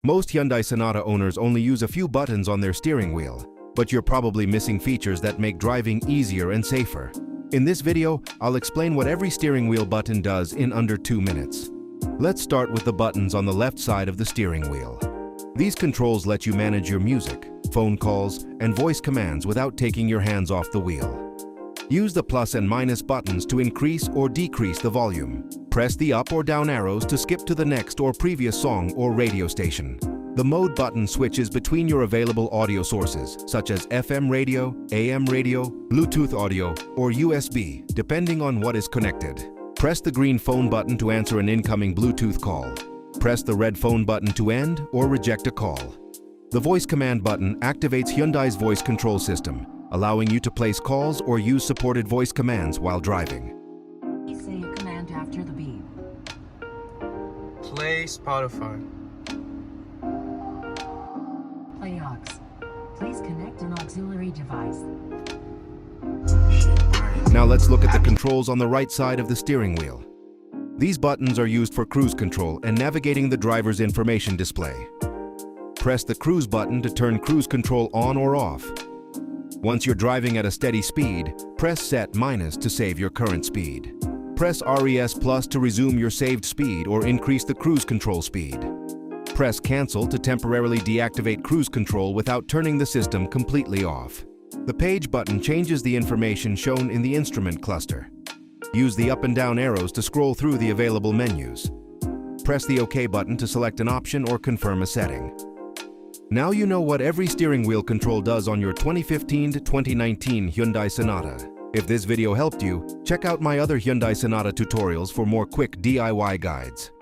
Most Hyundai Sonata owners only use a few buttons on their steering wheel, but you're probably missing features that make driving easier and safer. In this video, I'll explain what every steering wheel button does in under 2 minutes. Let's start with the buttons on the left side of the steering wheel. These controls let you manage your music, phone calls, and voice commands without taking your hands off the wheel. Use the plus and minus buttons to increase or decrease the volume. Press the up or down arrows to skip to the next or previous song or radio station. The mode button switches between your available audio sources, such as FM radio, AM radio, Bluetooth audio, or USB, depending on what is connected. Press the green phone button to answer an incoming Bluetooth call. Press the red phone button to end or reject a call. The voice command button activates Hyundai's voice control system, allowing you to place calls or use supported voice commands while driving. Please say a command after the beep. Play Spotify. Play aux. Please connect an auxiliary device. Now let's look at the controls on the right side of the steering wheel. These buttons are used for cruise control and navigating the driver's information display. Press the cruise button to turn cruise control on or off. Once you're driving at a steady speed, press Set minus to save your current speed. Press RES plus to resume your saved speed or increase the cruise control speed. Press Cancel to temporarily deactivate cruise control without turning the system completely off. The Page button changes the information shown in the instrument cluster. Use the up and down arrows to scroll through the available menus. Press the OK button to select an option or confirm a setting. Now you know what every steering wheel control does on your 2015 to 2019 Hyundai Sonata. If this video helped you, check out my other Hyundai Sonata tutorials for more quick DIY guides.